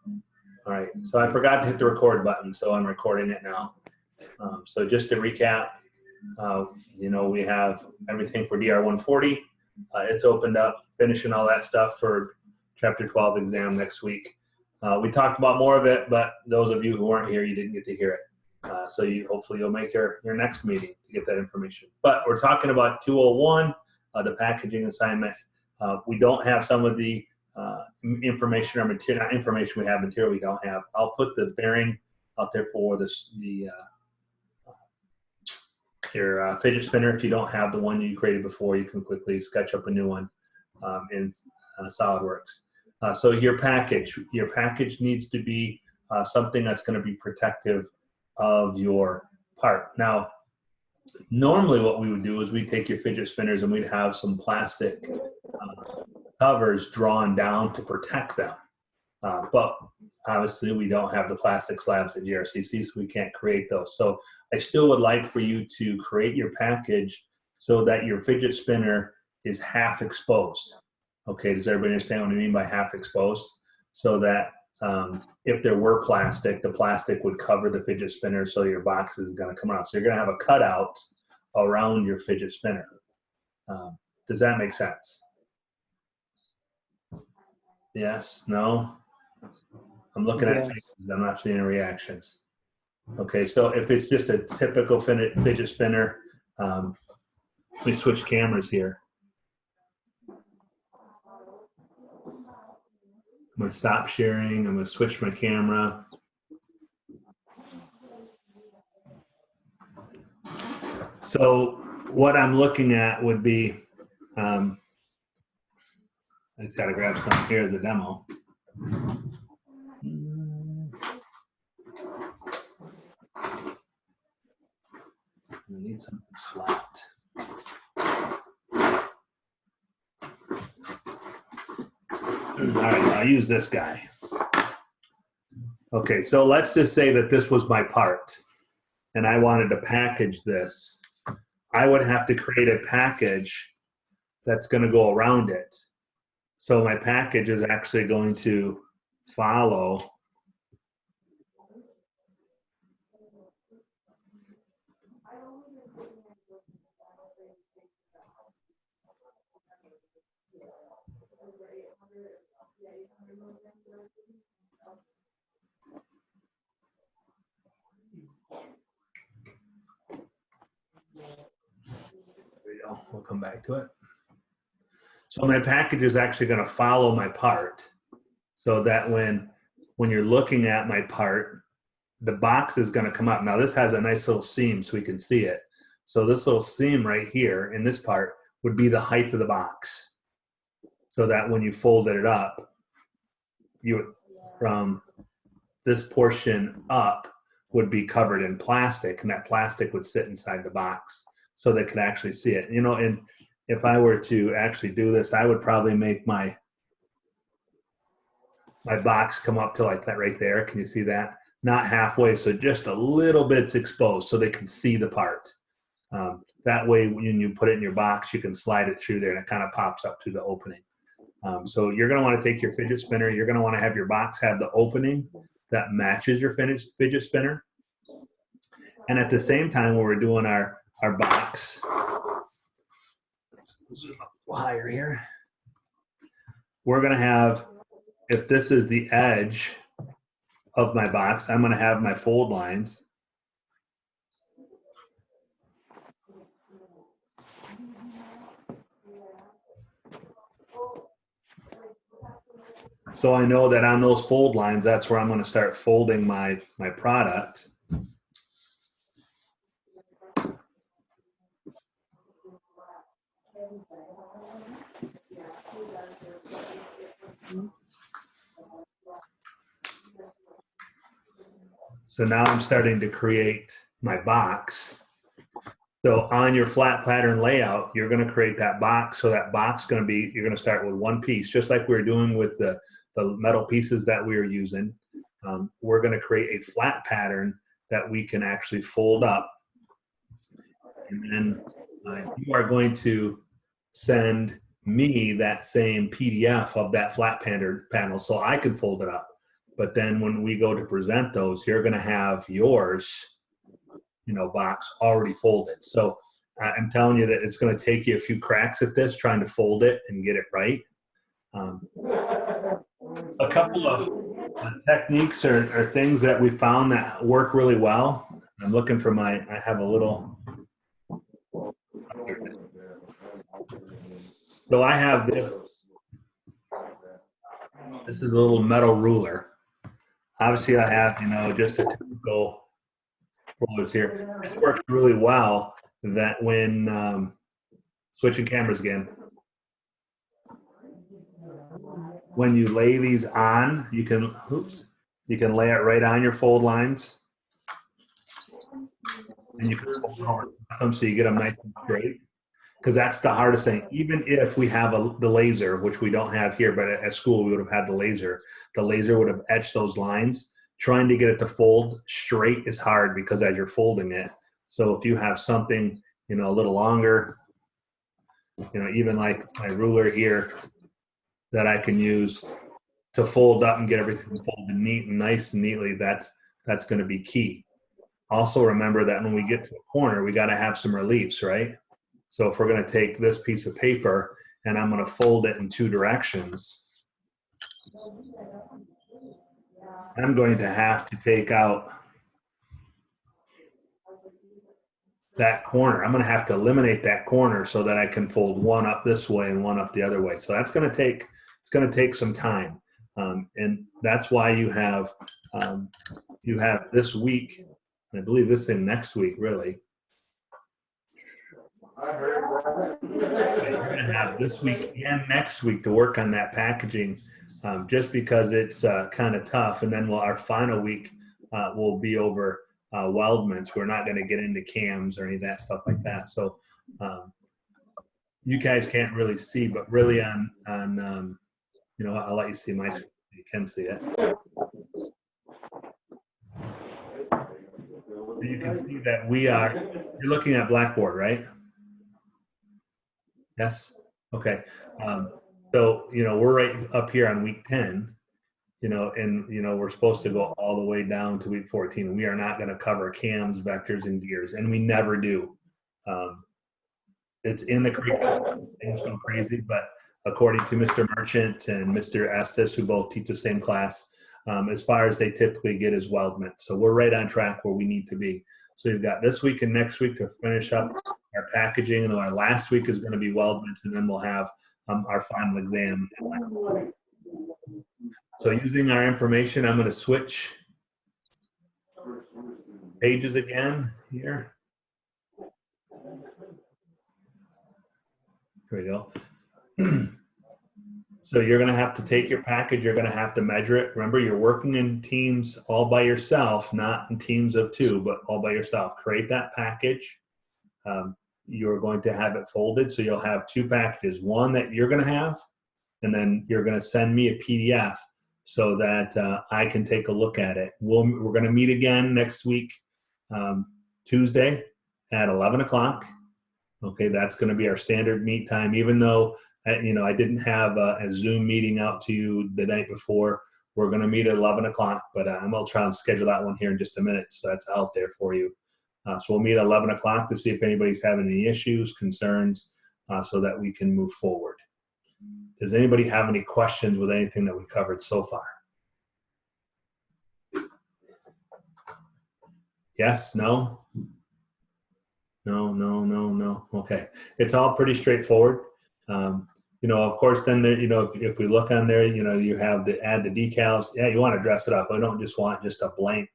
All right, so I forgot to hit the record button, so I'm recording it now. So just to recap, you know, we have everything for DR140. It's opened up, finishing all that stuff for Chapter 12 exam next week. We talked about more of it, but those of you who weren't here, you didn't get to hear it. So hopefully you'll make your next meeting to get that information. But we're talking about 201, the packaging assignment. We don't have some of the information or material, not information we have, material we don't have. I'll put the bearing out there for your fidget spinner. If you don't have the one you created before, you can quickly sketch up a new one in SolidWorks. So your package needs to be something that's going to be protective of your part. Now, normally what we would do is we'd take your fidget spinners and we'd have some plastic covers drawn down to protect them. But obviously we don't have the plastic slabs at GRCC, so we can't create those. So I still would like for you to create your package so that your fidget spinner is half exposed. Okay, does everybody understand what I mean by half exposed? So that if there were plastic, the plastic would cover the fidget spinner, so your box is going to come out. So you're going to have a cutout around your fidget spinner. Does that make sense? Yes? No? I'm looking at faces. I'm not seeing reactions. Okay, so if it's just a typical fidget spinner, let me switch cameras here. I'm going to stop sharing. I'm going to switch my camera. So what I'm looking at would be, I just got to grab some here as a demo. I need something flat. All right, I'll use this guy. Okay, so let's just say that this was my part and I wanted to package this. I would have to create a package that's going to go around it. So my package is actually going to follow we'll come back to it. So my package is actually going to follow my part so that when you're looking at my part, the box is going to come up. Now this has a nice little seam so we can see it. So this little seam right here in this part would be the height of the box. So that when you folded it up, you would, from this portion up would be covered in plastic, and that plastic would sit inside the box so they could actually see it. You know, and if I were to actually do this, I would probably make my box come up to like that right there. Can you see that? Not halfway, so just a little bit's exposed so they can see the part. That way, when you put it in your box, you can slide it through there and it kind of pops up through the opening. So you're going to want to take your fidget spinner. You're going to want to have your box have the opening that matches your fidget spinner. And at the same time, when we're doing our box, let's zoom up a little higher here. We're going to have, if this is the edge of my box, I'm going to have my fold lines. So I know that on those fold lines, that's where I'm going to start folding my product. So now I'm starting to create my box. So on your flat pattern layout, you're going to create that box. So that box is going to be, you're going to start with one piece, just like we were doing with the metal pieces that we were using. We're going to create a flat pattern that we can actually fold up. And then you are going to send me that same PDF of that flat panel so I can fold it up. but then when we go to present those, you're going to have yours, box already folded. So I'm telling you that it's going to take you a few cracks at this, trying to fold it and get it right. A couple of techniques or things that we found that work really well. I'm looking for I have a little, so I have this is a little metal ruler. Obviously I have, just a typical rulers here. This works really well that when, switching cameras again, when you lay these on, you can lay it right on your fold lines, and you can fold over them so you get them nice and straight. Because that's the hardest thing. Even if we have the laser, which we don't have here, but at school we would have had the laser would have etched those lines. Trying to get it to fold straight is hard because as you're folding it. So if you have something, a little longer, even like my ruler here that I can use to fold up and get everything folded neat and nice and neatly, that's going to be key. Also remember that when we get to a corner, we got to have some reliefs, right? So if we're going to take this piece of paper and I'm going to fold it in 2 directions, I'm going to have to take out that corner. I'm going to have to eliminate that corner so that I can fold one up this way and one up the other way. So that's going to take some time. And that's why you have this week, and I believe this in next week, really. You're going to have this week and next week to work on that packaging, just because it's kind of tough. And then our final week will be over weldments. We're not going to get into cams or any of that stuff like that. So you guys can't really see, but really on I'll let you see my screen. You can see it. You can see that you're looking at Blackboard, right? Yes? Okay. So, we're right up here on week 10, and, we're supposed to go all the way down to week 14. We are not going to cover cams, vectors, and gears, and we never do. It's in the curriculum. Things go crazy, but according to Mr. Merchant and Mr. Estes, who both teach the same class, as far as they typically get is weldment. So we're right on track where we need to be. So you've got this week and next week to finish up our packaging, and our last week is going to be weldments, and then we'll have our final exam. So using our information, I'm going to switch pages again here. Here we go. So you're going to have to take your package. You're going to have to measure it. Remember, you're working in teams all by yourself, not in teams of 2, but all by yourself. Create that package. You're going to have it folded. So you'll have 2 packages, one that you're going to have, and then you're going to send me a PDF so that I can take a look at it. We're going to meet again next week, Tuesday at 11 o'clock. Okay, that's going to be our standard meet time, even though I didn't have a Zoom meeting out to you the night before. We're going to meet at 11 o'clock, but I'm going to try and schedule that one here in just a minute, so that's out there for you. So we'll meet at 11 o'clock to see if anybody's having any issues, concerns, so that we can move forward. Does anybody have any questions with anything that we covered so far? Yes? No? No. Okay. It's all pretty straightforward. Of course, then there, if we look on there, you have to add the decals. Yeah, you want to dress it up. I don't just want just a blank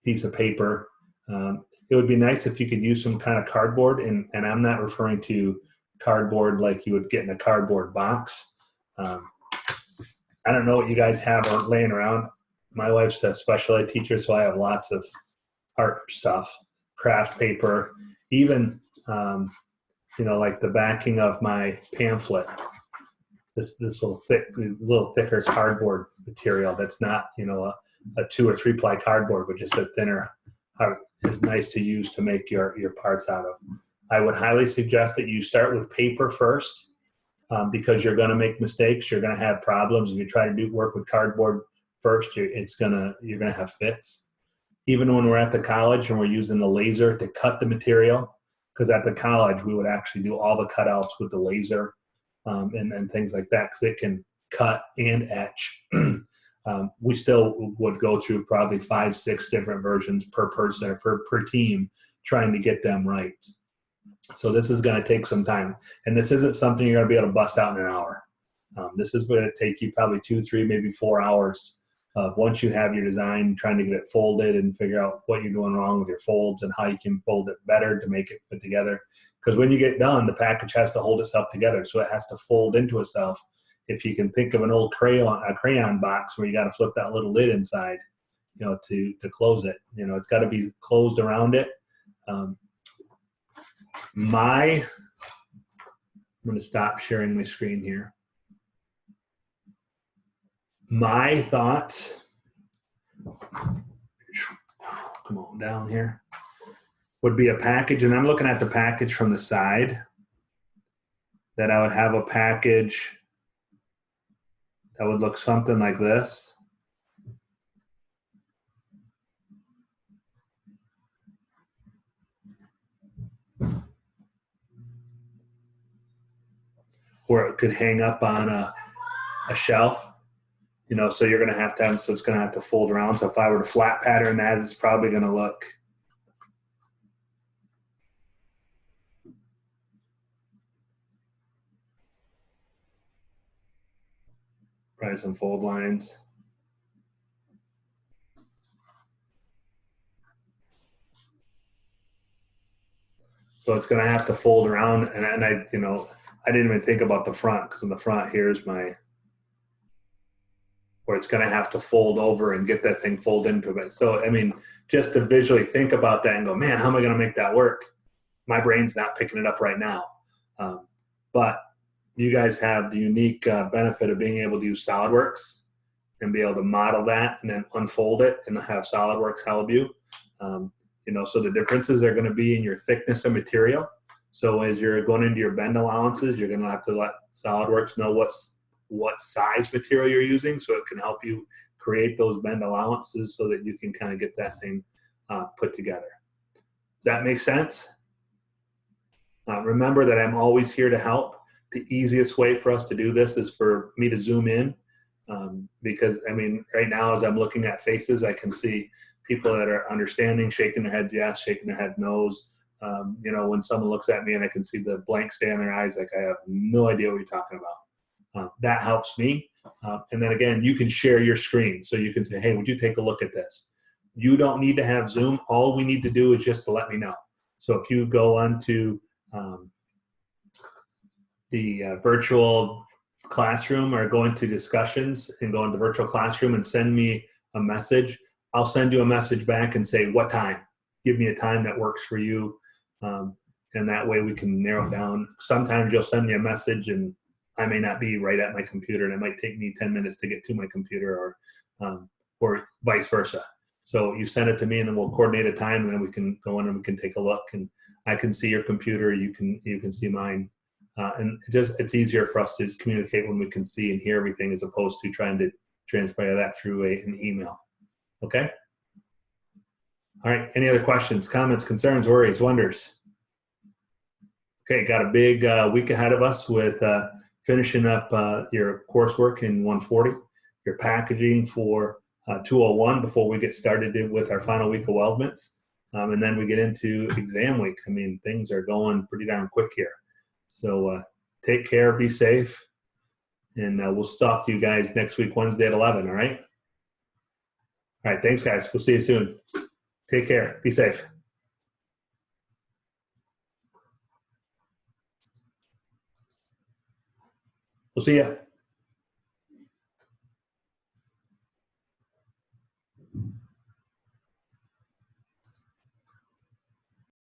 piece of paper. It would be nice if you could use some kind of cardboard, and I'm not referring to cardboard like you would get in a cardboard box. I don't know what you guys have laying around. My wife's a special ed teacher, so I have lots of art stuff, craft paper, even like the backing of my pamphlet. This little thicker cardboard material that's not a 2 or 3 ply cardboard, but just a thinner. Is nice to use to make your parts out of. I would highly suggest that you start with paper first. because you're going to make mistakes. You're going to have problems. If you try to do work with cardboard first, you're going to have fits. Even when we're at the college and we're using the laser to cut the material, because at the college we would actually do all the cutouts with the laser and things like that, because it can cut and etch. We still would go through probably 5-6 different versions per person or per team trying to get them right. So this is going to take some time, and this isn't something you're going to be able to bust out in an hour. This is going to take you probably 2, 3, maybe 4 hours once you have your design, trying to get it folded and figure out what you're doing wrong with your folds and how you can fold it better to make it fit together. Because when you get done, the package has to hold itself together, so it has to fold into itself. If you can think of an old crayon box where you got to flip that little lid inside, to close it, it's got to be closed around it. I'm going to stop sharing my screen here. My thought, come on down here, would be a package, and I'm looking at the package from the side, that I would have a package that would look something like this. Where it could hang up on a shelf. So you're going to have, so it's going to have to fold around. So if I were to flat pattern that, it's probably going to look probably some fold lines. So it's going to have to fold around, and I didn't even think about the front, because in the front here's my, where it's going to have to fold over and get that thing folded into it. So, I mean, just to visually think about that and go, man, how am I going to make that work? My brain's not picking it up right now. But you guys have the unique benefit of being able to use SolidWorks and be able to model that and then unfold it and have SolidWorks help you. So the differences are going to be in your thickness of material. So as you're going into your bend allowances, you're going to have to let SolidWorks know what size material you're using, so it can help you create those bend allowances so that you can kind of get that thing put together. Does that make sense? Remember that I'm always here to help. The easiest way for us to do this is for me to zoom in, because, I mean, right now as I'm looking at faces, I can see people that are understanding, shaking their heads yes, shaking their head no's. When someone looks at me and I can see the blank stay in their eyes, like I have no idea what you're talking about. That helps me. And then again, you can share your screen. So you can say, hey, would you take a look at this? You don't need to have Zoom. All we need to do is just to let me know. So if you go onto the virtual classroom or go into discussions and go into virtual classroom and send me a message, I'll send you a message back and say, what time? Give me a time that works for you. And that way we can narrow it down. Sometimes you'll send me a message and I may not be right at my computer, and it might take me 10 minutes to get to my computer, or vice versa. So you send it to me and then we'll coordinate a time, and then we can go in and we can take a look, and I can see your computer, you can see mine. And it's easier for us to communicate when we can see and hear everything, as opposed to trying to transpire that through an email. Okay? All right, any other questions, comments, concerns, worries, wonders? Okay, got a big week ahead of us with finishing up your coursework in 140, your packaging for 201 before we get started with our final week of weldments. And then we get into exam week. I mean, things are going pretty darn quick here. So take care, be safe, and we'll talk to you guys next week, Wednesday at 11, all right? All right, thanks, guys. We'll see you soon. Take care. Be safe. We'll see you.